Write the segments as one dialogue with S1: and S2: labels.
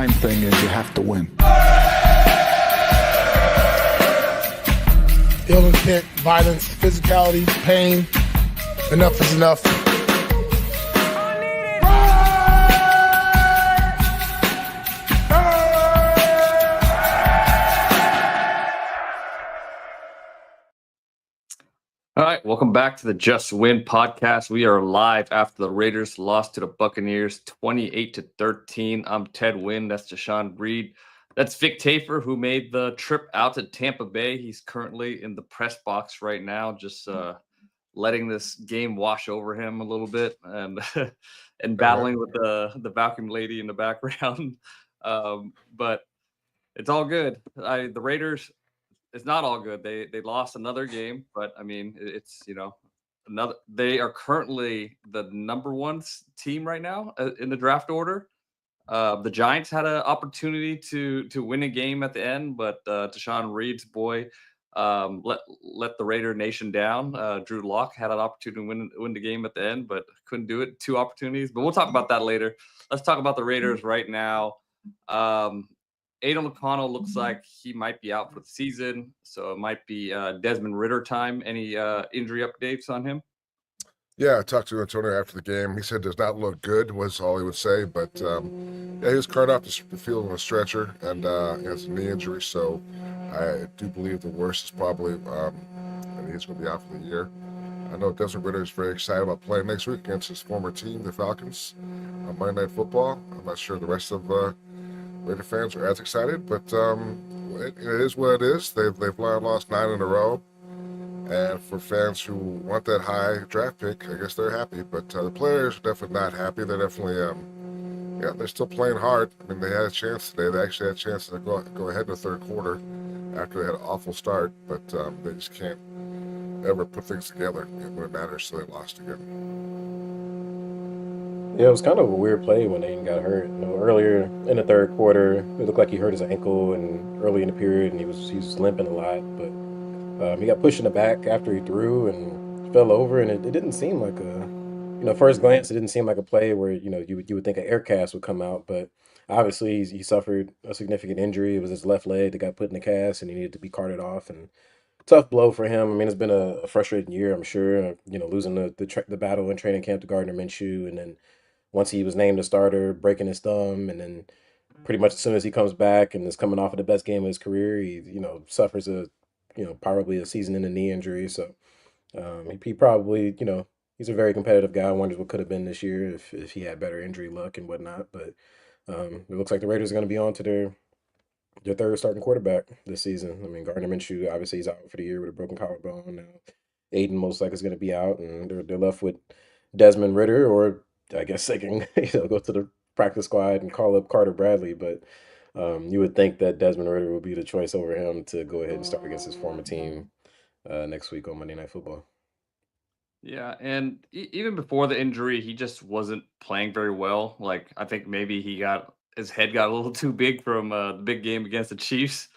S1: mind thing is you have to win.
S2: Ill intent, violence, physicality, pain. Enough is enough.
S3: All right, welcome back to the Just Win podcast. We are live after the Raiders lost to the Buccaneers 28-13. I'm Ted Wynn. That's Tashan Reed. That's Vic Tafer, who made the trip out to Tampa Bay. He's currently in the press box right now, just letting this game wash over him a little bit and and battling with the vacuum lady in the background. But it's all good. The Raiders. It's not all good. They lost another game, but I mean, it's another. They are currently the number one team right now in the draft order. The Giants had an opportunity to win a game at the end, but Tashan Reed's boy let the Raider Nation down. Drew Lock had an opportunity to win the game at the end, but couldn't do it. 2 opportunities, but we'll talk about that later. Let's talk about the Raiders right now. Aidan O'Connell looks like he might be out for the season, so it might be Desmond Ridder time. Any injury updates on him?
S4: Yeah, I talked to Antonio after the game. He said does not look good, was all he would say. But, yeah, he was carted off the field on a stretcher, and he has a knee injury. So I do believe the worst is probably and he's going to be out for the year. I know Desmond Ridder is very excited about playing next week against his former team, the Falcons, on Monday Night Football. I'm not sure the rest of Raider fans are as excited, but it is what it is. They've lost 9 in a row, and for fans who want that high draft pick, I guess they're happy. But the players are definitely not happy. They're definitely, they're still playing hard. I mean, they had a chance today. They actually had a chance to go ahead in the third quarter after they had an awful start, but they just can't ever put things together when it matters. So they lost again.
S5: Yeah, it was kind of a weird play when Aiden got hurt. Earlier in the third quarter, it looked like he hurt his ankle, and early in the period, and he was limping a lot. But he got pushed in the back after he threw and fell over, and it didn't seem like first glance, it didn't seem like a play where you would think an air cast would come out. But obviously, he suffered a significant injury. It was his left leg that got put in the cast, and he needed to be carted off. And tough blow for him. I mean, it's been a frustrating year, I'm sure. Losing the battle in training camp to Gardner Minshew, and then once he was named a starter, breaking his thumb, and then pretty much as soon as he comes back and is coming off of the best game of his career, he suffers probably a season-ending knee injury. So he probably he's a very competitive guy. I wonders what could have been this year if he had better injury luck and whatnot. But it looks like the Raiders are going to be on to their third starting quarterback this season. I mean, Gardner Minshew obviously he's out for the year with a broken collarbone. Now Aiden most likely is going to be out, and they're left with Desmond Ridder, or I guess they can go to the practice squad and call up Carter Bradley, but you would think that Desmond Ridder would be the choice over him to go ahead and start against his former team next week on Monday Night Football.
S3: Yeah, and even before the injury, he just wasn't playing very well. Like, I think maybe his head got a little too big from the big game against the Chiefs,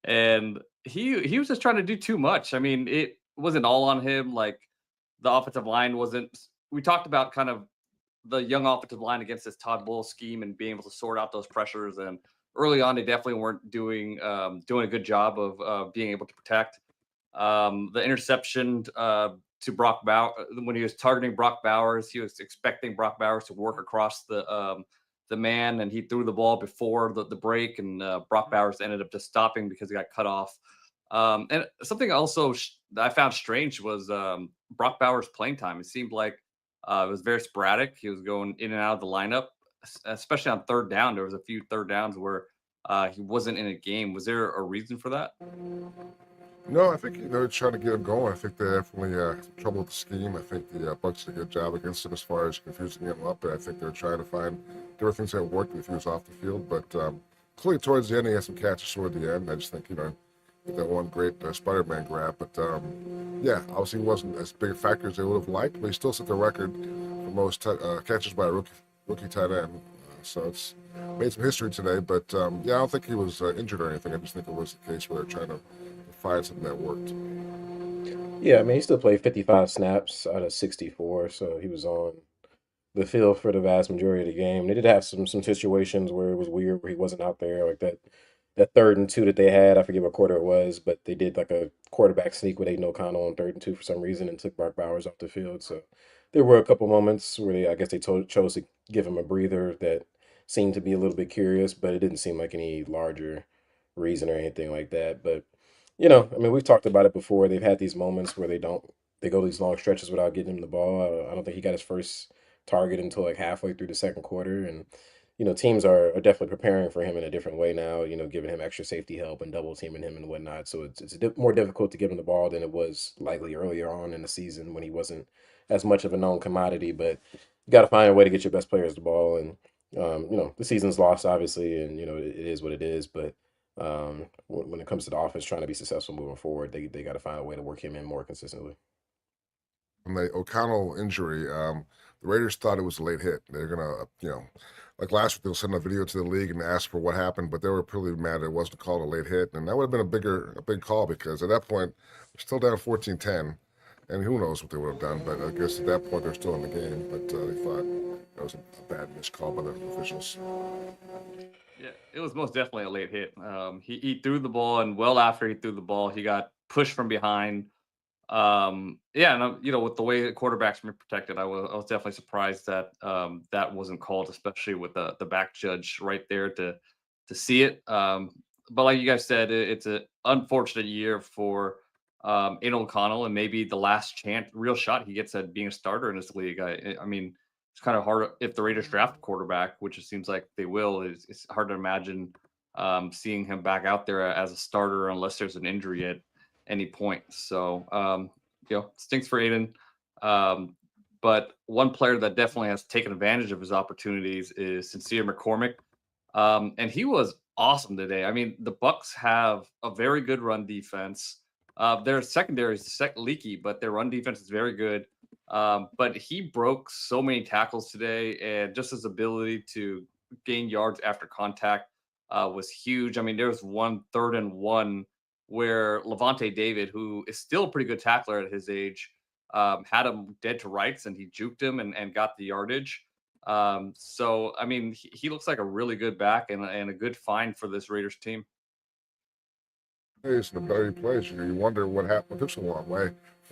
S3: and he was just trying to do too much. I mean, it wasn't all on him. Like, the offensive line wasn't. We talked about kind of the young offensive line against this Todd Bowles scheme and being able to sort out those pressures. And early on, they definitely weren't doing a good job of being able to protect. The interception to Brock Bowers, when he was targeting Brock Bowers, he was expecting Brock Bowers to work across the man, and he threw the ball before the break, and Brock Bowers ended up just stopping because he got cut off. And something also that I found strange was Brock Bowers' playing time. It seemed like it was very sporadic. He was going in and out of the lineup, especially on third down. There was a few third downs where he wasn't in a game. Was there a reason for that?
S4: No, I think they're trying to get him going. I think they definitely have trouble with the scheme. I think the Bucs did a good job against him as far as confusing him up, and I think they're trying to find different things that worked if he was off the field. But clearly towards the end, he had some catches toward the end. I just think, that one great Spider-Man grab. But, yeah, obviously he wasn't as big a factor as they would have liked, but he still set the record for most catches by a rookie tight end. So it's made some history today. But, yeah, I don't think he was injured or anything. I just think it was the case where they're trying to find something that worked.
S5: Yeah, I mean, he still played 55 snaps out of 64, so he was on the field for the vast majority of the game. They did have some situations where it was weird, where he wasn't out there, like that 3rd and 2 that they had. I forget what quarter it was, but they did like a quarterback sneak with Aidan O'Connell on 3rd and 2 for some reason and took Mark Bowers off the field. So there were a couple moments where I guess they chose to give him a breather that seemed to be a little bit curious, but it didn't seem like any larger reason or anything like that. But I mean, we've talked about it before. They've had these moments where they go these long stretches without getting him the ball. I don't think he got his first target until like halfway through the 2nd quarter, and teams are definitely preparing for him in a different way now. Giving him extra safety help and double teaming him and whatnot. So it's more difficult to give him the ball than it was likely earlier on in the season when he wasn't as much of a known commodity. But you got to find a way to get your best players the ball, and the season's lost obviously, and it is what it is. But when it comes to the offense trying to be successful moving forward, they got to find a way to work him in more consistently.
S4: On the O'Connell injury, the Raiders thought it was a late hit. They're gonna, like last week, they'll send a video to the league and ask for what happened, but they were pretty mad it wasn't called a late hit, and that would have been a big call because at that point, they're still down 14-10, and who knows what they would have done. But I guess at that point, they're still in the game. But they thought that was a bad missed call by the officials.
S3: Yeah, it was most definitely a late hit. He threw the ball, and well after he threw the ball, he got pushed from behind. Yeah, and with the way the quarterbacks were protected, I was definitely surprised that that wasn't called, especially with the back judge right there to see it. But like you guys said, it's an unfortunate year for Aidan O'Connell, and maybe the last real shot he gets at being a starter in this league. I mean, it's kind of hard if the Raiders draft a quarterback, which it seems like they will. It's hard to imagine seeing him back out there as a starter unless there's an injury at any point. So, stinks for Aidan. But one player that definitely has taken advantage of his opportunities is Sincere McCormick. And he was awesome today. I mean, the Bucs have a very good run defense. Their secondary is leaky, but their run defense is very good. But he broke so many tackles today, and just his ability to gain yards after contact was huge. I mean, there was 3rd-and-1 where Levante David, who is still a pretty good tackler at his age, had him dead to rights, and he juked him and got the yardage. So, I mean, he looks like a really good back and a good find for this Raiders team.
S4: It's the better he plays. You wonder what happened. It took so long. Why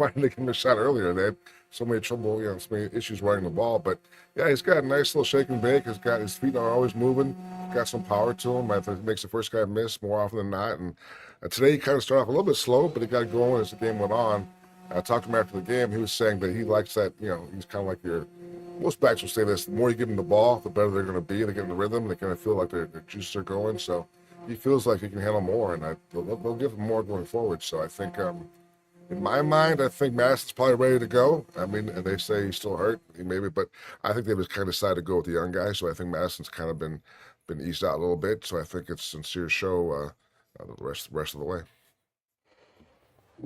S4: didn't they give him a shot earlier? They had so many trouble, so many issues running the ball. But yeah, he's got a nice little shake and bake. He's got his feet are always moving. Got some power to him. I think it makes the first guy miss more often than not. And today he kind of started off a little bit slow, but he got going as the game went on. I talked to him after the game. He was saying that he likes that. He's kind of like most backs will say this: the more you give them the ball, the better they're going to be. They get in the rhythm. They kind of feel like their juices are going. So he feels like he can handle more, and they'll give him more going forward. So I think, in my mind, I think Madison's probably ready to go. I mean, and they say he's still hurt, maybe, but I think they was kind of decided to go with the young guy. So I think Madison's kind of been eased out a little bit. So I think it's Sincere show the rest of the way.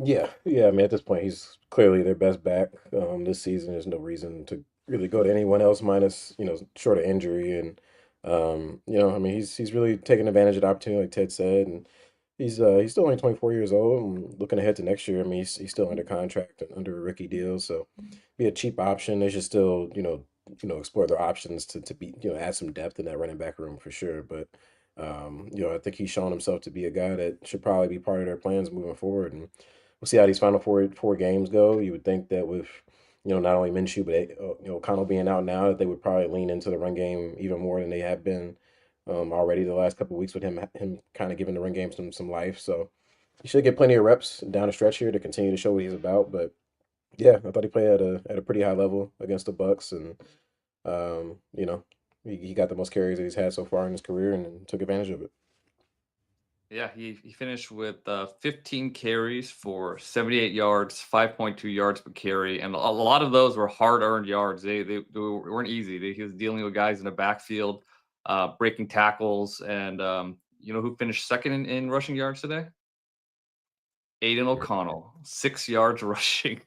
S5: Yeah. I mean, at this point, he's clearly their best back this season. There's no reason to really go to anyone else minus short of injury, and I mean, he's really taking advantage of the opportunity, like Ted said, and he's still only 24 years old. And looking ahead to next year, I mean, he's still under contract and under a rookie deal, so be a cheap option. They should still explore their options to be add some depth in that running back room for sure. But I think he's shown himself to be a guy that should probably be part of their plans moving forward, and we'll see how these final four games go. You would think that with not only Minshew but O'Connell being out now, that they would probably lean into the run game even more than they have been already the last couple of weeks with him kind of giving the run game some life. So he should get plenty of reps down the stretch here to continue to show what he's about. But yeah, I thought he played at a pretty high level against the Bucs, and he got the most carries that he's had so far in his career and took advantage of it.
S3: Yeah, he finished with 15 carries for 78 yards, 5.2 yards per carry, and a lot of those were hard-earned yards. They weren't easy. He was dealing with guys in the backfield, breaking tackles, and who finished second in rushing yards today? Aidan O'Connell, 6 yards rushing.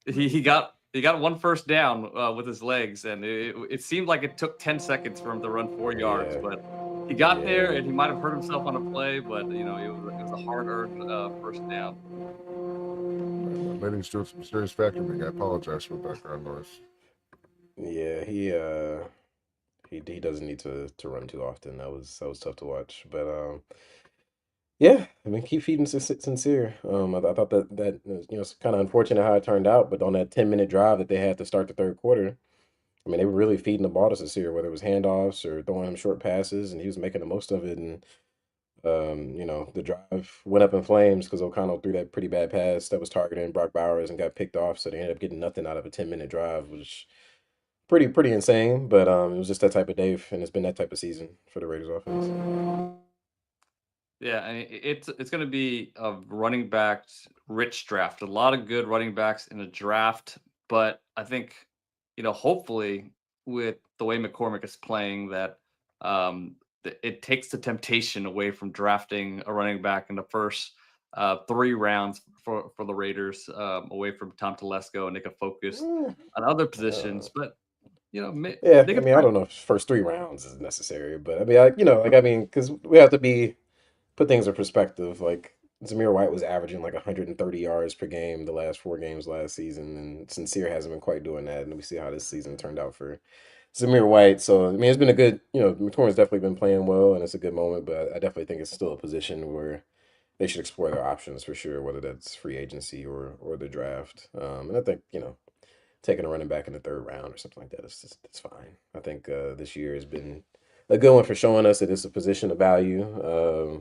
S3: He got one first down with his legs, and it seemed like it took 10 seconds for him to run 4 yards, but he got there, and he might have hurt himself on a play, but it was a hard-earned first down.
S4: Maybe he's doing some serious vacuuming. I apologize for the background noise.
S5: Yeah, he doesn't need to run too often. That was tough to watch. But yeah, I mean, keep feeding Sincere. I thought that it's kind of unfortunate how it turned out, but on that 10-minute drive that they had to start the third quarter, I mean, they were really feeding the ball to Sincere, whether it was handoffs or throwing him short passes, and he was making the most of it. And the drive went up in flames because O'Connell threw that pretty bad pass that was targeting Brock Bowers and got picked off, so they ended up getting nothing out of a 10-minute drive, which pretty insane. But it was just that type of day, and it's been that type of season for the Raiders offense.
S3: Yeah, it's going to be a running backs rich draft. A lot of good running backs in the draft, but I think hopefully with the way McCormick is playing, that it takes the temptation away from drafting a running back in the first 3 rounds for the Raiders, away from Tom Telesco, and they can focus
S5: Mm,
S3: on other
S5: uh,
S3: positions. But
S5: yeah,
S3: they
S5: I
S3: could
S5: mean, I don't know if first 3 rounds is necessary, but I mean, because we have to put things in perspective. Like Zamir White was averaging like 130 yards per game the last 4 games last season, and Sincere hasn't been quite doing that. And we see how this season turned out for Zamir White. So I mean, it's been a good, McCormick's definitely been playing well, and it's a good moment. But I definitely think it's still a position where they should explore their options for sure, whether that's free agency or the draft. And I think taking a running back in the third round or something like that is just it's fine. I think this year has been a good one for showing us that it's a position of value,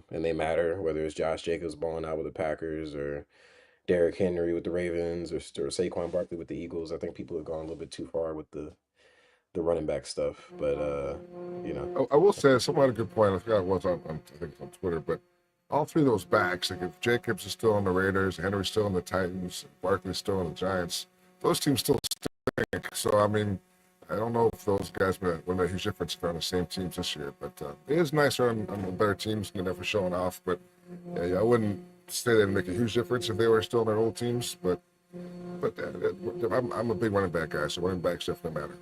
S5: and they matter. Whether it's Josh Jacobs balling out with the Packers or Derrick Henry with the Ravens or Saquon Barkley with the Eagles. I think people have gone a little bit too far with the running back stuff. But you know,
S4: I will say someone had a good point. I forgot it was I think it's on Twitter, but all three of those backs, like if Jacobs is still on the Raiders, Henry's still on the Titans, Barkley's still on the Giants, those teams still stink. So I mean, I don't know if those guys will make a huge difference if they're on the same teams this year. But it is nicer on the better teams than ever showing off. But yeah, I wouldn't say they'd make a huge difference if they were still on their old teams. But I'm a big running back guy, so running backs definitely matter.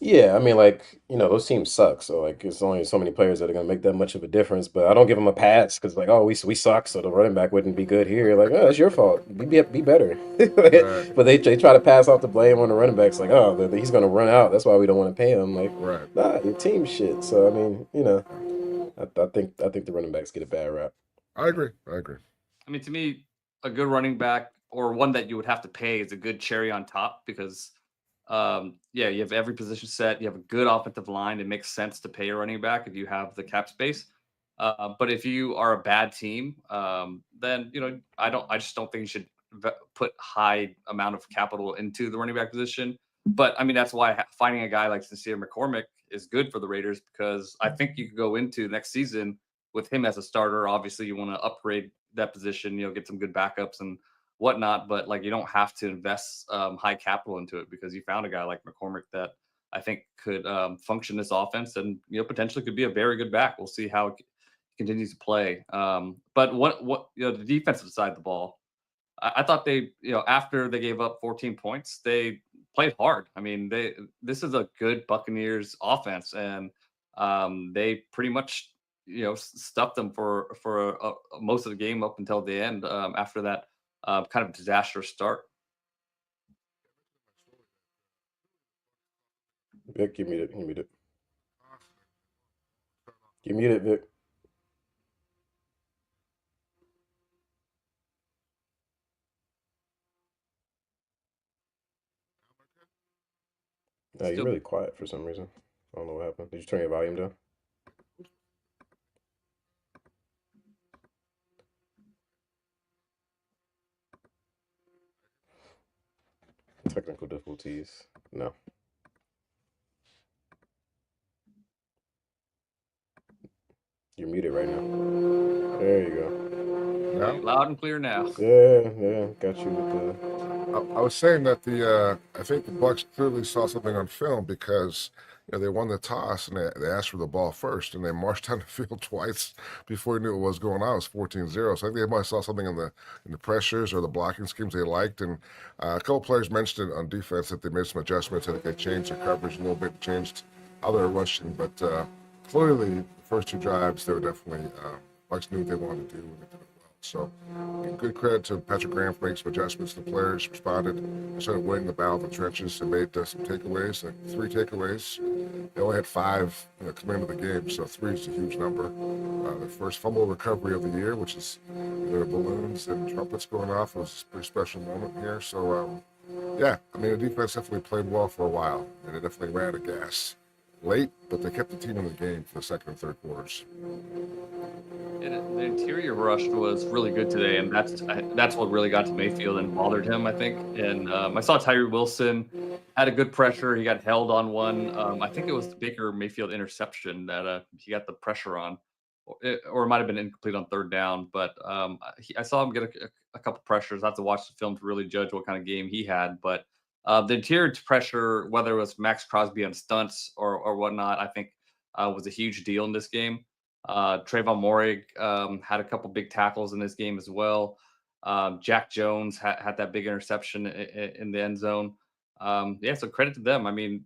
S5: yeah, I mean, like, those teams suck. So, like, it's only so many players that are going to make that much of a difference. But I don't give them a pass because, like, oh, we suck, so the running back wouldn't be good here. Like, oh, it's your fault. Be better.
S4: Right,
S5: But they try to pass off the blame on the running backs. Like, oh, he's going to run out. That's why we don't want to pay him. Like,
S4: right.
S5: nah, your team shit. So, I mean, I think the running backs get a bad rap.
S4: I agree. I agree.
S3: I mean, to me, a good running back or one that you would have to pay is a good cherry on top because, yeah, you have every position set. You have a good offensive line. It makes sense to pay a running back if you have the cap space. But if you are a bad team, then I just don't think you should put high amount of capital into the running back position. But I mean, that's why finding a guy like Sincere McCormick is good for the Raiders because I think you could go into next season with him as a starter. Obviously, you want to upgrade that position, get some good backups and whatnot. But like, you don't have to invest high capital into it because you found a guy like McCormick that I think could function this offense and potentially could be a very good back. We'll see how it continues to play. But what the defensive side of the ball, I thought they after they gave up 14 points, they played hard. I mean, this is a good Buccaneers offense, and they pretty much stuffed them for most of the game up until the end. After that kind of disastrous start.
S5: Vic, you muted. You muted. You muted, Vic. No, you're
S3: Still,
S5: really quiet for some reason. I don't know what happened. Did you turn your volume down? Technical difficulties. No. You're muted right now. There you go.
S4: Now,
S3: loud and clear now.
S5: Yeah, got you with
S4: I was saying that I think the Bucks clearly saw something on film because they won the toss and they asked for the ball first and they marched down the field twice before they knew what was going on. It was 14-0. So I think they might have saw something in the pressures or the blocking schemes they liked. And a couple players mentioned it on defense that they made some adjustments. I think they changed their coverage a little bit, changed how they were rushing. But clearly, the first two drives, they were definitely Bucks knew what they wanted to do and they did it well. So good credit to Patrick Graham for making some adjustments. The players responded, started winning the battle of the trenches, and made some takeaways, like 3 takeaways. They only had 5 coming into the game, so 3 is a huge number. The first fumble recovery of the year, which is balloons and trumpets going off, was a pretty special moment here. So, yeah, I mean, the defense definitely played well for a while, and it definitely ran out of gas late, but they kept the team in the game for the second and third quarters.
S3: The interior rush was really good today, and that's what really got to Mayfield and bothered him, I think. And I saw Tyree Wilson had a good pressure. He got held on one. I think it was the Baker Mayfield interception that he got the pressure on, or it might have been incomplete on third down. But I saw him get a couple pressures. I have to watch the film to really judge what kind of game he had. But the interior pressure, whether it was Max Crosby on stunts or whatnot, I think was a huge deal in this game. Trayvon Morig had a couple big tackles in this game as well. Jack Jones had that big interception in the end zone. Yeah, so credit to them. I mean,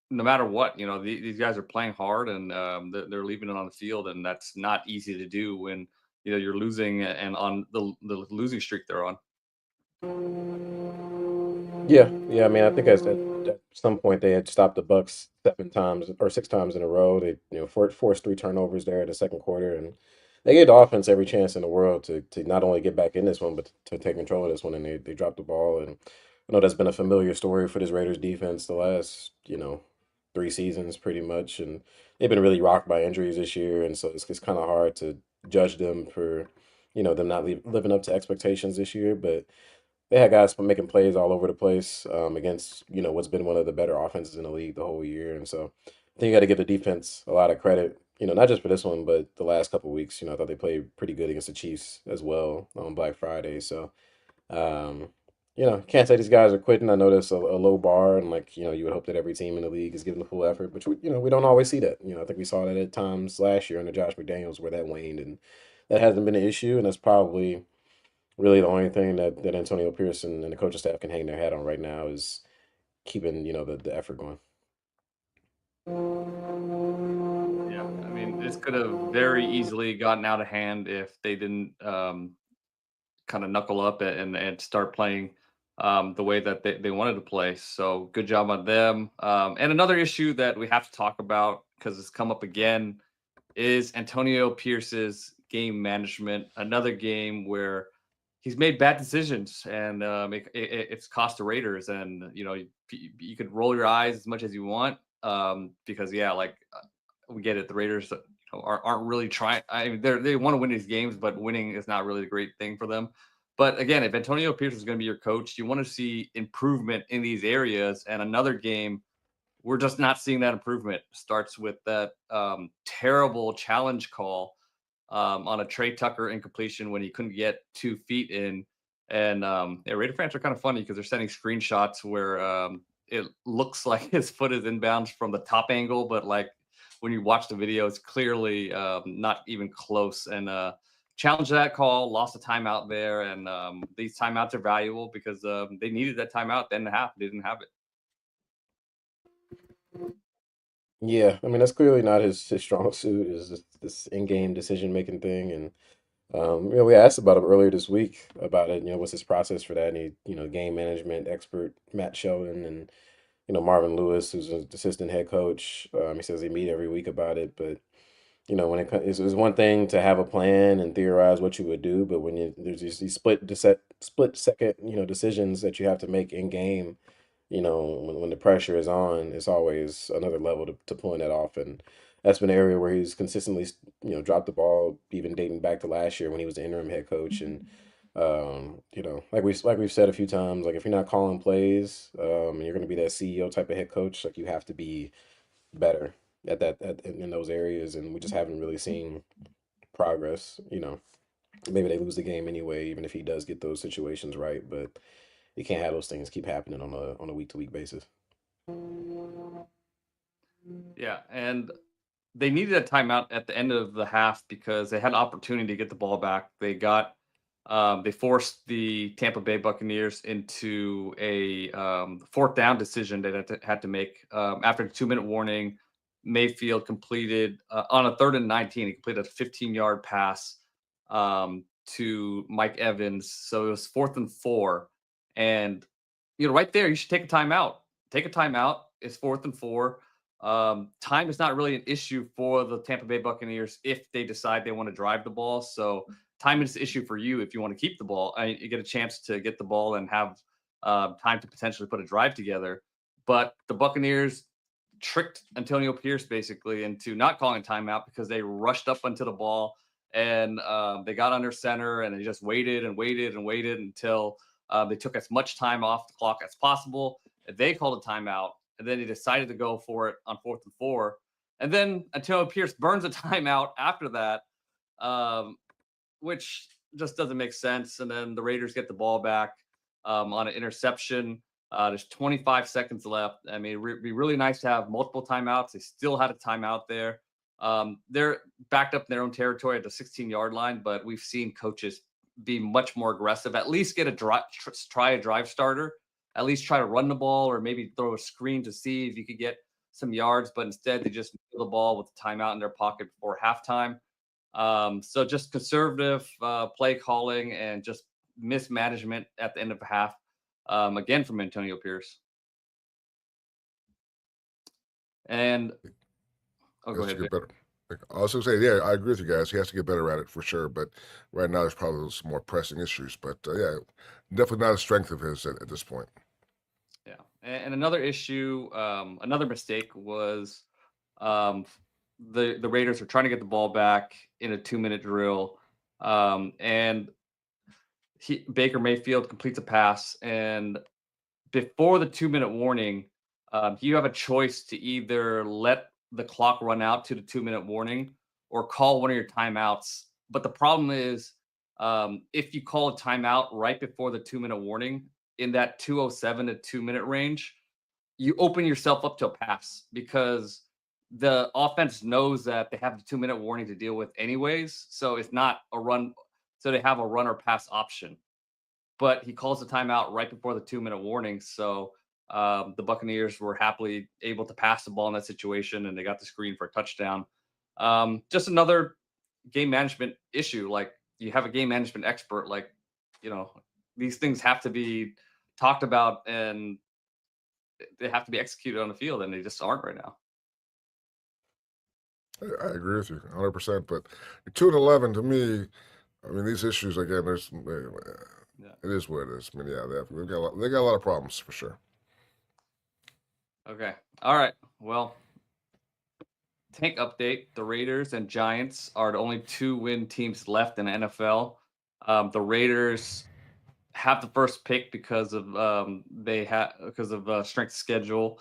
S3: no matter what, these guys are playing hard and they're leaving it on the field, and that's not easy to do when you're losing and on the losing streak they're on.
S5: Yeah. I mean, I think at some point they had stopped the Bucks 7 times or 6 times in a row. They forced 3 turnovers there in the second quarter, and they gave the offense every chance in the world to not only get back in this one, but to take control of this one. And they dropped the ball. And I know that's been a familiar story for this Raiders defense the last 3 seasons pretty much, and they've been really rocked by injuries this year, and so it's kind of hard to judge them for them not living up to expectations this year, but. They had guys making plays all over the place against what's been one of the better offenses in the league the whole year, and so I think you got to give the defense a lot of credit. Not just for this one, but the last couple of weeks. I thought they played pretty good against the Chiefs as well on Black Friday. So um, can't say these guys are quitting. I know that's a low bar, and you would hope that every team in the league is giving the full effort, but we don't always see that. I think we saw that at times last year under Josh McDaniels where that waned, and that hasn't been an issue, and that's probably really the only thing that Antonio Pearson and the coaching staff can hang their hat on right now is keeping, the effort going.
S3: Yeah, I mean, this could have very easily gotten out of hand if they didn't kind of knuckle up and start playing the way that they wanted to play. So good job on them. And another issue that we have to talk about because it's come up again is Antonio Pierce's game management. Another game where he's made bad decisions and it's cost the Raiders. And you could roll your eyes as much as you want because we get it. The Raiders aren't really trying. I mean, they want to win these games, but winning is not really the great thing for them. But again, if Antonio Pierce is going to be your coach, you want to see improvement in these areas. And another game, we're just not seeing that improvement. Starts with that terrible challenge call on a Trey Tucker incompletion when he couldn't get 2 feet in. And Raider fans are kind of funny because they're sending screenshots where it looks like his foot is inbounds from the top angle, but when you watch the video, it's clearly not even close. And challenged that call, lost a timeout there. And these timeouts are valuable because they needed that timeout at the end of the half. They didn't have it.
S5: Yeah, I mean that's clearly not his strong suit is this in-game decision making thing, and we asked about him earlier this week about it. What's his process for that? And game management expert Matt Sheldon and Marvin Lewis, who's an assistant head coach. He says they meet every week about it, but when it's one thing to have a plan and theorize what you would do, but when there's these split second decisions that you have to make in game, when the pressure is on, it's always another level to pulling that off, and that's been an area where he's consistently dropped the ball, even dating back to last year when he was the interim head coach, and like we've said a few times, if you're not calling plays, and you're going to be that CEO type of head coach, you have to be better in those areas, and we just haven't really seen progress. Maybe they lose the game anyway, even if he does get those situations right, but you can't have those things keep happening on a week to week basis.
S3: Yeah, and they needed a timeout at the end of the half because they had an opportunity to get the ball back. They forced the Tampa Bay Buccaneers into a 4th down decision they had to make after a 2-minute warning. Mayfield completed on a 3rd and 19. He completed a 15-yard pass to Mike Evans. So it was 4th and 4. And, right there, you should take a timeout. Take a timeout. It's 4th and 4. Time is not really an issue for the Tampa Bay Buccaneers if they decide they want to drive the ball. So time is an issue for you if you want to keep the ball. You get a chance to get the ball and have time to potentially put a drive together. But the Buccaneers tricked Antonio Pierce basically into not calling timeout because they rushed up onto the ball and they got under center and they just waited and waited and waited until they took as much time off the clock as possible. They called a timeout and then they decided to go for it on 4th and 4. And then Antonio Pierce burns a timeout after that, which just doesn't make sense. And then the Raiders get the ball back on an interception. There's 25 seconds left. I mean, it'd be really nice to have multiple timeouts. They still had a timeout there. They're backed up in their own territory at the 16-yard line, but we've seen coaches be much more aggressive. At least get try a drive starter. At least try to run the ball or maybe throw a screen to see if you could get some yards. But instead, they just nail the ball with the timeout in their pocket before halftime. So just conservative play calling and just mismanagement at the end of the half. Again from Antonio Pierce. And go ahead.
S4: Better. I was going to say, yeah, I agree with you guys. He has to get better at it for sure. But right now, there's probably some more pressing issues. But yeah, definitely not a strength of his at this point.
S3: Yeah. And another issue, another mistake was the Raiders are trying to get the ball back in a 2-minute drill. And Baker Mayfield completes a pass. And before the 2-minute warning, you have a choice to either let the clock run out to the 2-minute warning or call one of your timeouts. But the problem is if you call a timeout right before the 2-minute warning in that 2:07 to 2-minute range, you open yourself up to a pass because the offense knows that they have the 2-minute warning to deal with anyways. So it's not a run. So they have a run or pass option. But he calls the timeout right before the 2-minute warning. So the Buccaneers were happily able to pass the ball in that situation, and they got the screen for a touchdown. Just another game management issue. Like, you have a game management expert. Like, these things have to be talked about, and they have to be executed on the field, and they just aren't right now.
S4: I agree with you 100%. But 2-11 to me, I mean, these issues again. It is what it is. I mean, yeah, they got a lot of problems for sure.
S3: Okay. All right. Well, tank update. The Raiders and Giants are the only 2-win teams left in the NFL. The Raiders have the first pick because of strength of schedule.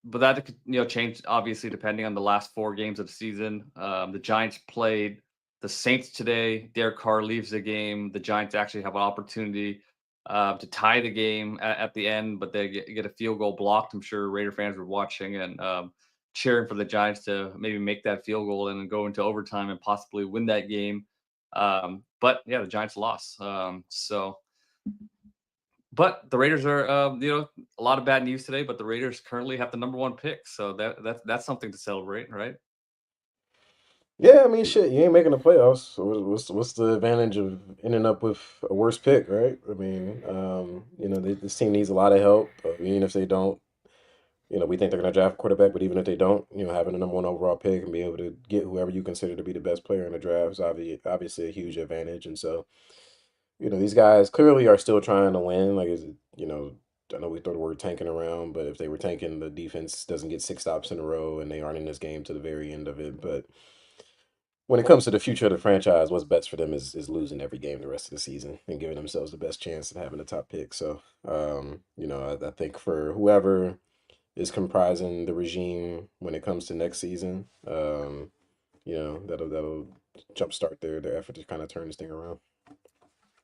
S3: But that could change obviously depending on the last 4 games of the season. The Giants played the Saints today. Derek Carr leaves the game. The Giants actually have an opportunity to tie the game at the end, but they get a field goal blocked. I'm sure Raider fans were watching and cheering for the Giants to maybe make that field goal and then go into overtime and possibly win that game. But yeah, the Giants lost. But the Raiders are, a lot of bad news today. But the Raiders currently have the number 1 pick, so that's something to celebrate, right?
S5: Yeah, I mean, shit, you ain't making the playoffs. So what's the advantage of ending up with a worse pick, right? I mean, this team needs a lot of help. Even if they don't, we think they're going to draft a quarterback, but even if they don't, having the number 1 overall pick and be able to get whoever you consider to be the best player in the draft is obviously a huge advantage. And so, these guys clearly are still trying to win. Like, I know we throw the word tanking around, but if they were tanking, the defense doesn't get 6 stops in a row and they aren't in this game to the very end of it. But when it comes to the future of the franchise, what's best for them is losing every game the rest of the season and giving themselves the best chance at having the top pick. So, I think for whoever is comprising the regime when it comes to next season, that'll jumpstart their effort to kind of turn this thing around.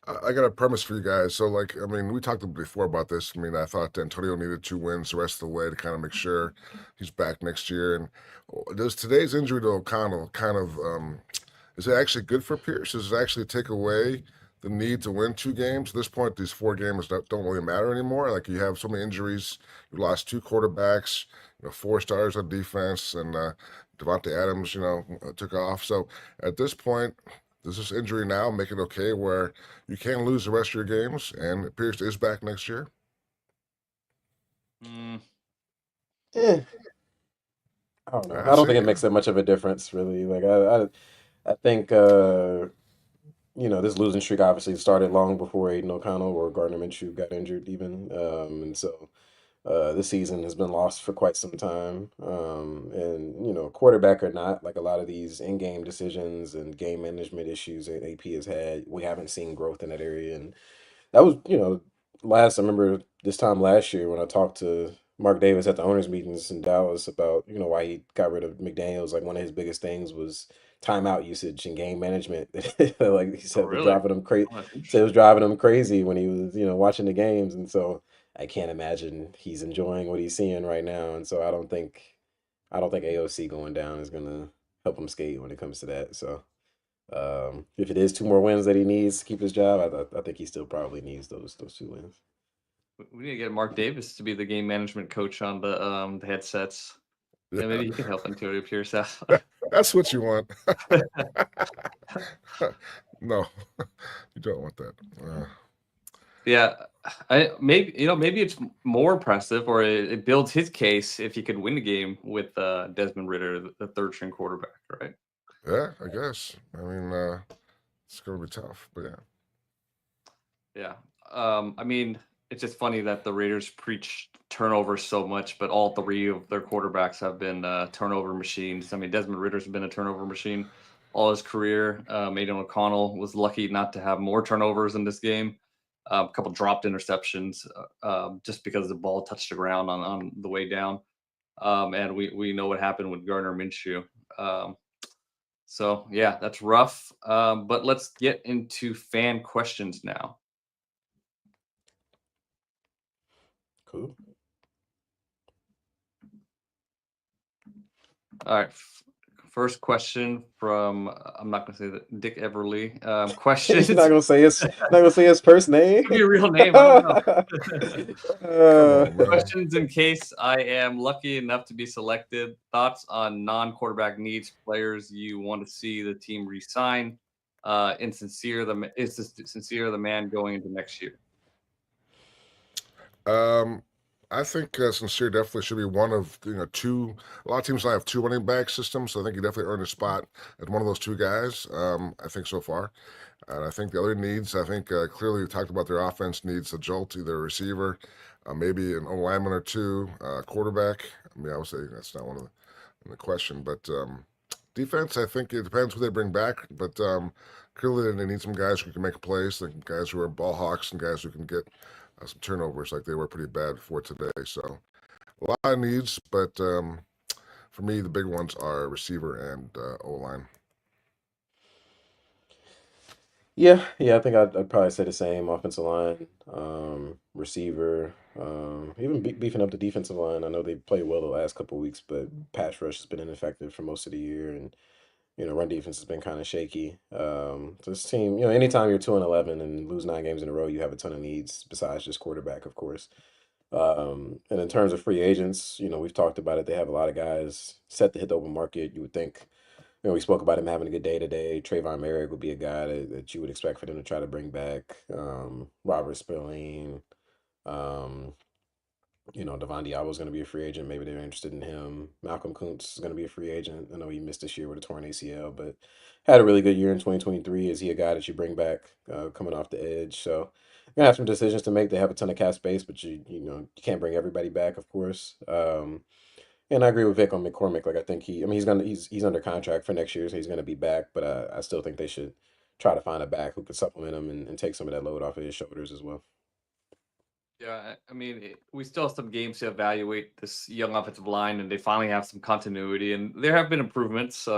S4: I got a premise for you guys. So, we talked before about this. I mean, I thought Antonio needed 2 wins the rest of the way to kind of make sure he's back next year. And does today's injury to O'Connell is it actually good for Pierce? Does it actually take away the need to win 2 games? At this point, these 4 games don't really matter anymore. Like, you have so many injuries. You lost 2 quarterbacks. 4 stars on defense, and Devontae Adams, took off. So at this point, does this injury now make it okay where you can lose the rest of your games, and Pierce is back next year?
S5: Eh, I don't know.
S4: I
S5: I don't
S4: see.
S5: think it makes that much of a difference, really. Like I think this losing streak obviously started long before Aidan O'Connell or Gardner Minshew got injured, even, and so this season has been lost for quite some time. And quarterback or not, like a lot of these in-game decisions and game management issues that AP has had, we haven't seen growth in that area, and that was, I remember this time last year when I talked to Mark Davis at the owners' meetings in Dallas about, why he got rid of McDaniels. Like one of his biggest things was timeout usage and game management. Like he
S3: Oh,
S5: said was
S3: really?
S5: driving him crazy.
S3: Oh, that's
S5: Said it was
S3: interesting.
S5: driving him crazy when he was, watching the games. And so I can't imagine he's enjoying what he's seeing right now. And so I don't think AOC going down is gonna help him skate when it comes to that. So if it is 2 more wins that he needs to keep his job, I think he still probably needs those 2 wins.
S3: We need to get Mark Davis to be the game management coach on the headsets. Yeah,
S4: Yeah,
S3: maybe he can help Antonio Pierce out.
S4: that's what you want. No, you don't want that.
S3: Yeah, maybe it's more impressive, or it builds his case if he could win the game with Desmond Ritter, the third string quarterback, right?
S4: Yeah, I guess. I mean, it's going to be tough, but yeah.
S3: Yeah. I mean, it's just funny that the Raiders preach turnover so much, but all three of their quarterbacks have been turnover machines. I mean, Desmond Ritter's been a turnover machine all his career. Aidan O'Connell was lucky not to have more turnovers in this game. A couple dropped interceptions just because the ball touched the ground on the way down. And we know what happened with Gardner Minshew. So, yeah, that's rough. But let's get into fan questions now.
S5: Cool.
S3: All right. First question from I'm not gonna say that Dick Everly. Questions.
S5: You're not gonna say his first name.
S3: Could be a real name. I don't know.
S4: Come on, man.
S3: Questions in case I am lucky enough to be selected. Thoughts on non-quarterback needs, players you want to see the team re-sign. Is Sincere the man going into next year?
S4: I think Sincere definitely should be one of two. A lot of teams now have 2 running back systems, so I think he definitely earned a spot as one of those 2 guys. I think so far, and I think the other needs. I think clearly we talked about their offense needs a jolt, either a receiver, maybe an O lineman or two, quarterback. I mean, I would say that's not one of the question, but defense. I think it depends who they bring back, but clearly they need some guys who can make plays, like guys who are ball hawks and guys who can get some turnovers, like they were pretty bad for today. So a lot of needs, but for me, the big ones are receiver and O line.
S5: Yeah, I think I'd probably say the same. Offensive line, receiver, even beefing up the defensive line. I know they played well the last couple of weeks, but pass rush has been ineffective for most of the year, and run defense has been kind of shaky. So this team, anytime you're 2-11 and lose 9 games in a row, you have a ton of needs besides just quarterback, of course. And in terms of free agents, we've talked about it. They have a lot of guys set to hit the open market. You would think, we spoke about him having a good day today. Trayvon Merrick would be a guy that you would expect for them to try to bring back. Robert Spillane, um, Devon Diablo is going to be a free agent. Maybe they're interested in him. Malcolm Kuntz is going to be a free agent. I know he missed this year with a torn ACL, but had a really good year in 2023. Is he a guy that you bring back coming off the edge? So you're gonna have some decisions to make. They have a ton of cap space, but you can't bring everybody back, of course. And I agree with Vic on McCormick. Like I think he's under contract for next year, so he's gonna be back. But I still think they should try to find a back who could supplement him and take some of that load off of his shoulders as well.
S3: Yeah, I mean, we still have some games to evaluate this young offensive line, and they finally have some continuity, and there have been improvements.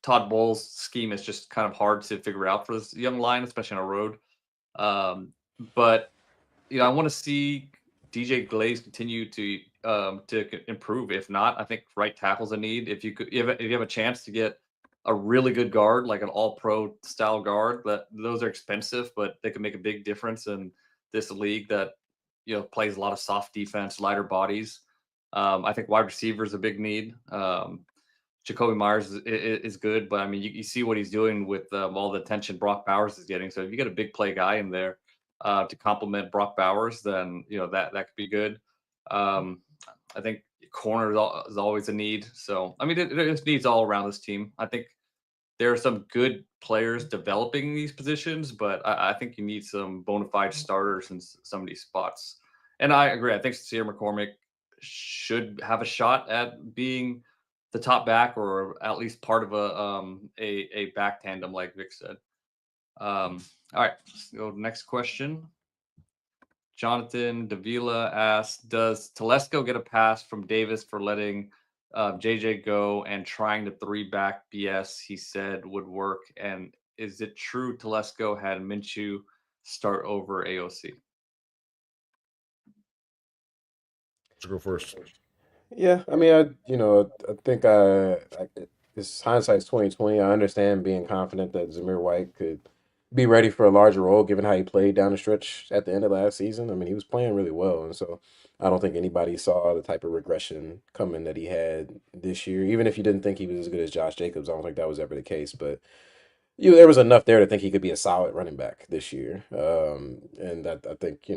S3: Todd Bowles' scheme is just kind of hard to figure out for this young line, especially on a road. But I want to see DJ Glaze continue to improve. If not, I think right tackle's a need. If you have a chance to get a really good guard, like an all-pro style guard, those are expensive, but they can make a big difference in this league that plays a lot of soft defense, lighter bodies. I think wide receiver is a big need. Jacoby Myers is good, but I mean, you see what he's doing with all the attention Brock Bowers is getting. So if you get a big play guy in there to complement Brock Bowers, then that could be good. I think corner is always a need. So I mean, there's needs all around this team. I think there are some good players developing these positions, but I think you need some bona fide starters in some of these spots. And I agree. I think Sincere McCormick should have a shot at being the top back or at least part of a back tandem, like Vic said. All right, let's go to the next question. Jonathan Davila asks, does Telesco get a pass from Davis for letting JJ go and trying the 3-back BS he said would work? And is it true Telesco had Minshew start over AOC?
S4: Let's go first.
S5: Yeah, I mean, I think it's hindsight's 2020. I understand being confident that Zamir White could be ready for a larger role, given how he played down the stretch at the end of last season. I mean, he was playing really well, and so I don't think anybody saw the type of regression coming that he had this year. Even if you didn't think he was as good as Josh Jacobs, I don't think that was ever the case. But there was enough there to think he could be a solid running back this year. And I think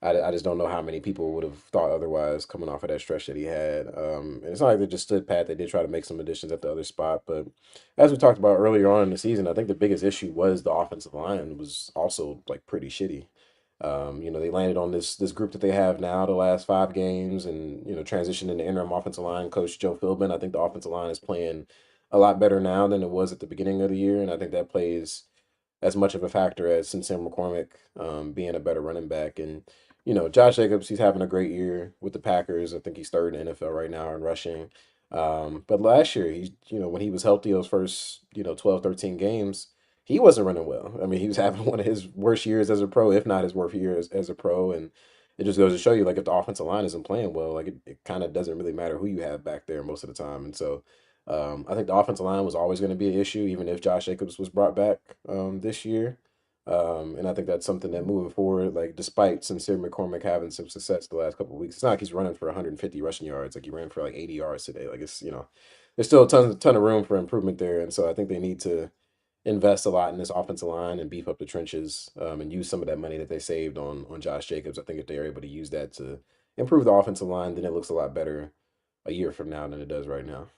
S5: I just don't know how many people would have thought otherwise coming off of that stretch that he had. And it's not like they just stood pat. They did try to make some additions at the other spot. But as we talked about earlier on in the season, I think the biggest issue was the offensive line was also like pretty shitty. They landed on this group that they have now the last 5 games and, transitioned into interim offensive line coach Joe Philbin. I think the offensive line is playing a lot better now than it was at the beginning of the year. And I think that plays as much of a factor as Sincere McCormick being a better running back. And, Josh Jacobs, he's having a great year with the Packers. I think he's third in the NFL right now in rushing. But last year, when he was healthy, those first, 12, 13 games, he wasn't running well. I mean, he was having one of his worst years as a pro, if not his worst year as a pro. And it just goes to show you, like, if the offensive line isn't playing well, like, it kind of doesn't really matter who you have back there most of the time. And so I think the offensive line was always going to be an issue, even if Josh Jacobs was brought back this year. And I think that's something that moving forward, like despite Sincere McCormick having some success the last couple of weeks, it's not like he's running for 150 rushing yards. Like he ran for like 80 yards today. Like there's still a ton of room for improvement there. And so I think they need to invest a lot in this offensive line and beef up the trenches and use some of that money that they saved on Josh Jacobs. I think if they're able to use that to improve the offensive line, then it looks a lot better a year from now than it does right now.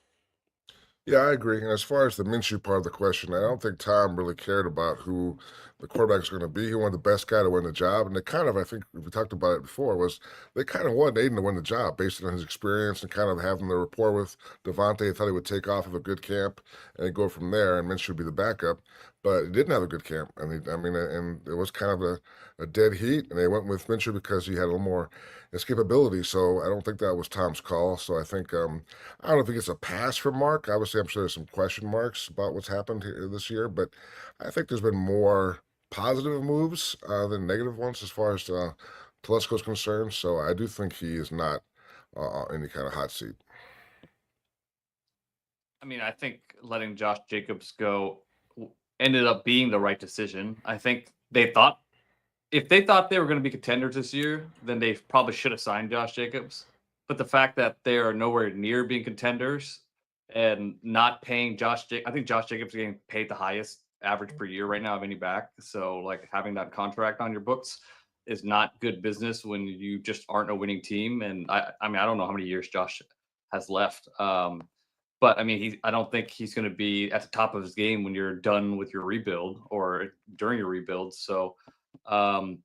S4: Yeah, I agree. And as far as the Minshew part of the question, I don't think Tom really cared about who the quarterback is going to be. He wanted the best guy to win the job. And they kind of, I think we talked about it before, was they kind of wanted Aiden to win the job based on his experience and kind of having the rapport with Devontae. They thought he would take off of a good camp and go from there, and Minshew would be the backup. But he didn't have a good camp. And it was kind of a dead heat. And they went with Minshew because he had a little more escapability. So I don't think that was Tom's call. So I think I don't know if he gets a pass from Mark. Obviously, I'm sure there's some question marks about what's happened here this year, but I think there's been more positive moves than negative ones as far as Telesco's concerned. So I do think he is not any kind of hot seat.
S3: I mean, I think letting Josh Jacobs go ended up being the right decision. I think if they thought they were going to be contenders this year, then they probably should have signed Josh Jacobs. But the fact that they are nowhere near being contenders and not paying I think Josh Jacobs is getting paid the highest average per year right now of any back. So like having that contract on your books is not good business when you just aren't a winning team. And I mean, I don't know how many years Josh has left. But I mean, I don't think he's going to be at the top of his game when you're done with your rebuild or during your rebuild. So, and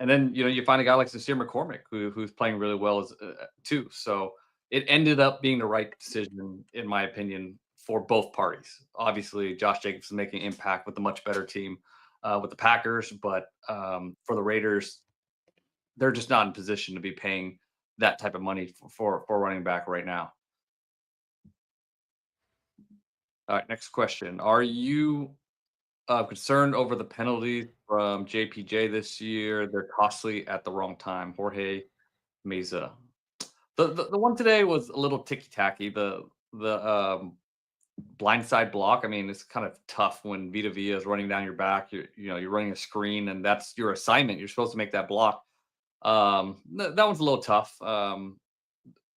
S3: then you find a guy like Sincere McCormick who's playing really well too. So it ended up being the right decision, in my opinion, for both parties. Obviously, Josh Jacobs is making impact with a much better team with the Packers, but for the Raiders, they're just not in position to be paying that type of money for running back right now. All right, next question. Are you concerned over the penalties from JPJ this year? They're costly at the wrong time. Jorge Meza. The one today was a little ticky-tacky. The blindside block. I mean, it's kind of tough when Vita Vea is running down your back. You're running a screen, and that's your assignment. You're supposed to make that block. That one's a little tough.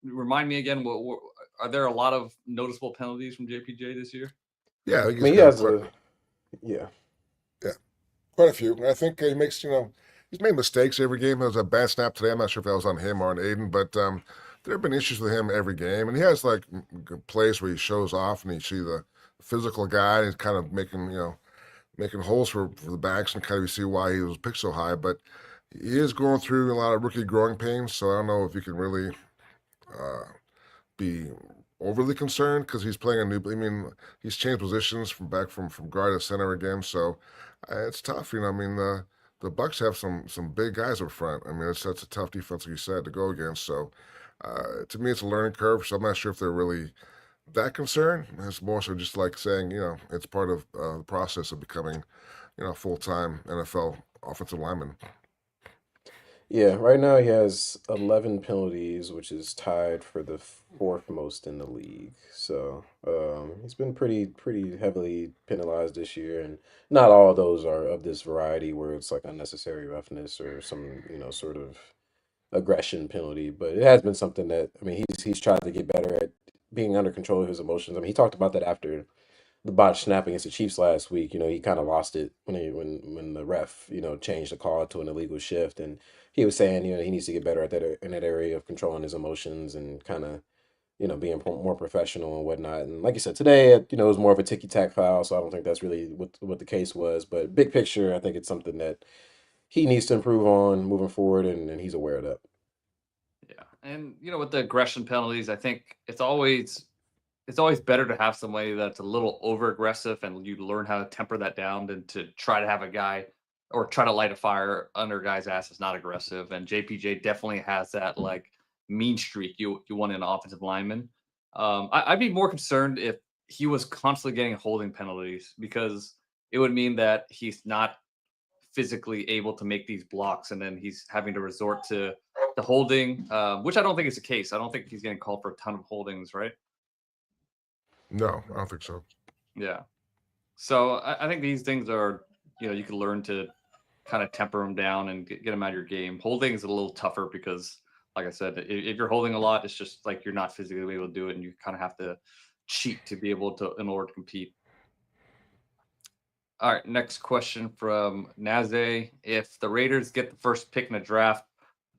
S3: remind me again, what are there a lot of noticeable penalties from JPJ this year?
S4: Yeah, I think
S5: I
S4: he's
S5: mean, he
S4: got
S5: has
S4: quite,
S5: yeah.
S4: quite a few. And I think he makes, he's made mistakes every game. There was a bad snap today. I'm not sure if that was on him or on Aidan, but there have been issues with him every game. And he has like plays where he shows off and you see the physical guy. And he's kind of making holes for the backs and kind of see why he was picked so high. But he is going through a lot of rookie growing pains. So I don't know if you can really uh, be overly concerned because he's playing a new. I mean, he's changed positions from guard to center again, so it's tough. I mean, the Bucks have some big guys up front. I mean, that's a tough defense, like you said, to go against. So to me, it's a learning curve. So I'm not sure if they're really that concerned. It's more so just like saying, it's part of the process of becoming, full-time NFL offensive lineman.
S5: Yeah, right now he has 11 penalties, which is tied for the fourth most in the league. So, he's been pretty heavily penalized this year, and not all of those are of this variety where it's like unnecessary roughness or some, sort of aggression penalty. But it has been something that, I mean, he's tried to get better at being under control of his emotions. I mean, he talked about that after the botch snap against the Chiefs last week. He kind of lost it when the ref, changed the call to an illegal shift, and he was saying, he needs to get better at that in that area of controlling his emotions and kind of, being more professional and whatnot. And like you said, today, it was more of a ticky tack foul, so I don't think that's really what the case was. But big picture, I think it's something that he needs to improve on moving forward, and he's aware of that.
S3: Yeah, and with the aggression penalties, I think it's always better to have somebody that's a little over aggressive and you learn how to temper that down than to try to have a guy or try to light a fire under a guy's ass that's not aggressive. And JPJ definitely has that like mean streak you want in an offensive lineman. I'd be more concerned if he was constantly getting holding penalties because it would mean that he's not physically able to make these blocks and then he's having to resort to the holding, which I don't think is the case. I don't think he's getting called for a ton of holdings, right?
S4: No, I don't think so.
S3: Yeah. So I think these things are, you can learn to kind of temper them down and get them out of your game. Holding is a little tougher because, like I said, if you're holding a lot, it's just like you're not physically able to do it, and you kind of have to cheat to be able to in order to compete. All right, next question from Naze. If the Raiders get the first pick in the draft,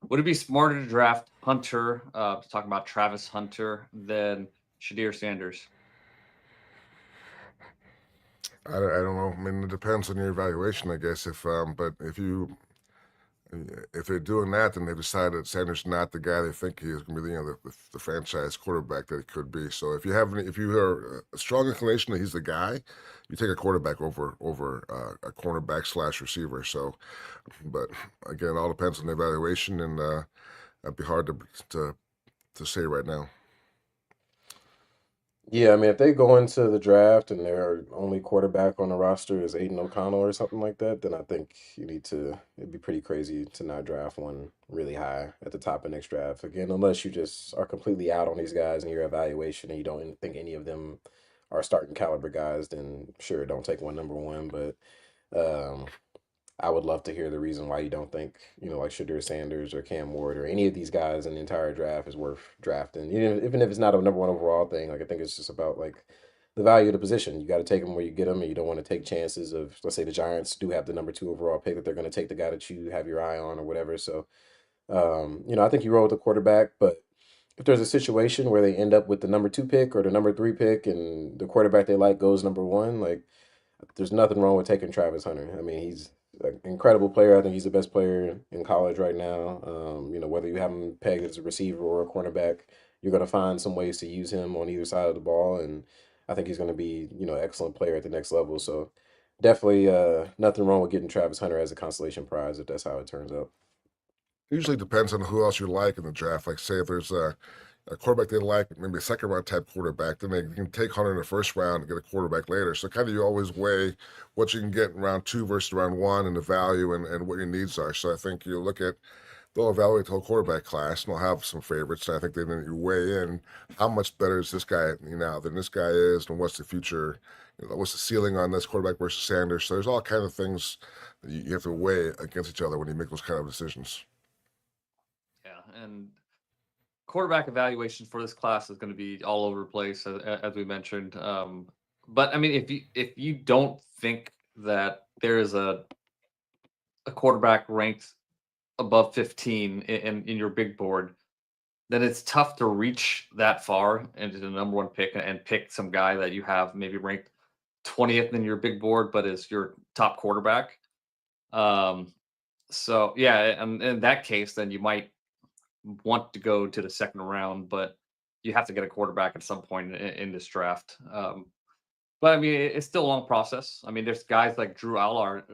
S3: would it be smarter to draft Hunter, talking about Travis Hunter, than Shadir Sanders?
S4: I don't know. I mean, it depends on your evaluation, I guess. But if they're doing that, then they decide that Sanders not the guy they think he is going to be, the franchise quarterback that he could be. So if you are a strong inclination that he's the guy, you take a quarterback over a cornerback / receiver. So, but again, it all depends on the evaluation, and that'd be hard to say right now.
S5: Yeah, I mean, if they go into the draft and their only quarterback on the roster is Aidan O'Connell or something like that, then I think it'd be pretty crazy to not draft one really high at the top of next draft. Again, unless you just are completely out on these guys in your evaluation and you don't think any of them are starting caliber guys, then sure, don't take one number one. But um, I would love to hear the reason why you don't think, like Shadir Sanders or Cam Ward or any of these guys in the entire draft is worth drafting. Even if it's not a number one overall thing, like I think it's just about like the value of the position. You got to take them where you get them, and you don't want to take chances of, let's say the Giants do have the number 2 overall pick, that they're going to take the guy that you have your eye on or whatever. So, I think you roll with the quarterback, but if there's a situation where they end up with the number 2 pick or the number 3 pick and the quarterback they like goes number 1, like there's nothing wrong with taking Travis Hunter. I mean, he's an incredible player. I think he's the best player in college right now. Whether you have him pegged as a receiver or a cornerback, you're going to find some ways to use him on either side of the ball. And I think he's going to be, an excellent player at the next level. So definitely nothing wrong with getting Travis Hunter as a consolation prize if that's how it turns out.
S4: Usually depends on who else you like in the draft. Like, say if there's a quarterback they like, maybe a second round type quarterback, then they can take Hunter in the first round and get a quarterback later. So kind of you always weigh what you can get in round 2 versus round 1 and the value and what your needs are. So I think they'll evaluate the whole quarterback class and they'll have some favorites. And I think then you weigh in how much better is this guy now than this guy is, and what's the future, what's the ceiling on this quarterback versus Sanders. So there's all kind of things that you have to weigh against each other when you make those kind of decisions.
S3: Yeah, and quarterback evaluation for this class is going to be all over the place, as we mentioned. But I mean, if you don't think that there is a quarterback ranked above 15 in your big board, then it's tough to reach that far into the number one pick and pick some guy that you have maybe ranked 20th in your big board, but is your top quarterback. So yeah, and in that case, then you might want to go to the second round, but you have to get a quarterback at some point in this draft. But I mean, it's still a long process. I mean, there's guys like Drew Aller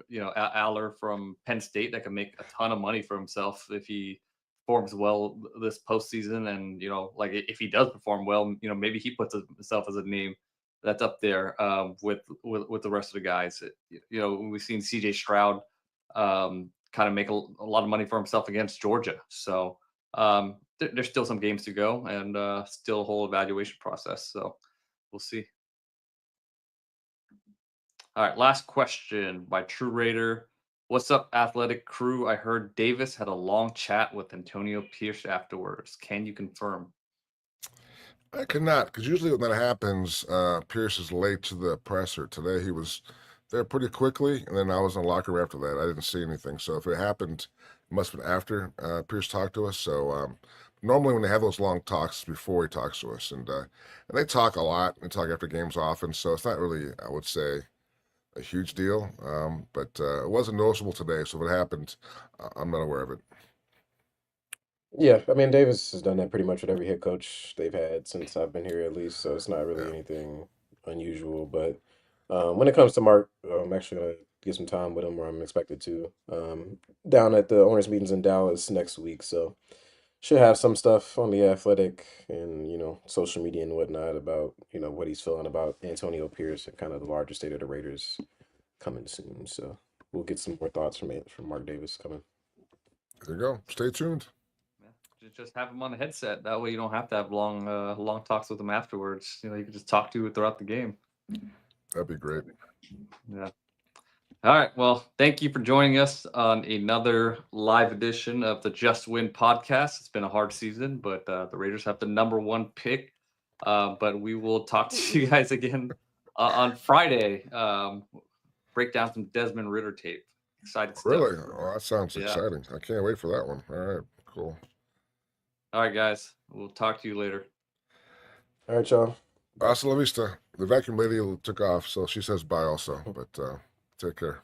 S3: from Penn State that can make a ton of money for himself if he performs well this postseason. And like if he does perform well, maybe he puts himself as a name that's up there with the rest of the guys. We've seen C.J. Stroud kind of make a lot of money for himself against Georgia. So there's still some games to go and still a whole evaluation process. So we'll see. All right, last question by True Raider. What's up, athletic crew? I heard Davis had a long chat with Antonio Pierce afterwards. Can you confirm?
S4: I cannot, because usually when that happens, Pierce is late to the presser. Today he was there pretty quickly, and then I was in the locker room after that. I didn't see anything. So if it happened, it must have been after Pierce talked to us. So normally when they have those long talks, it's before he talks to us. And they talk a lot. They talk after games often. So it's not really, I would say, a huge deal, but it wasn't noticeable today. So if it happened, I'm not aware of it.
S5: Yeah, I mean, Davis has done that pretty much with every head coach they've had since I've been here, at least. So it's not really
S4: Yeah.
S5: anything unusual. But when it comes to Mark, I'm actually gonna get some time with him, or I'm expected to, down at the owners' meetings in Dallas next week. So should have some stuff on the athletic and social media and whatnot about what he's feeling about Antonio Pierce and kind of the larger state of the Raiders coming soon. So we'll get some more thoughts from Mark Davis coming.
S4: There you go. Stay tuned.
S3: Yeah, just have him on the headset. That way you don't have to have long talks with him afterwards. You can just talk to throughout the game.
S4: That'd be great.
S3: Yeah. All right. Well, thank you for joining us on another live edition of the Just Win podcast. It's been a hard season, but the Raiders have the number one pick. But we will talk to you guys again on Friday. Break down some Desmond Ridder tape. Excited stuff.
S4: Really? Oh, that sounds
S3: Yeah.
S4: exciting. I can't wait for that one. All right, cool.
S3: All right, guys. We'll talk to you later.
S5: All right, y'all.
S4: Hasta la vista. The vacuum lady took off, so she says bye also. But take care.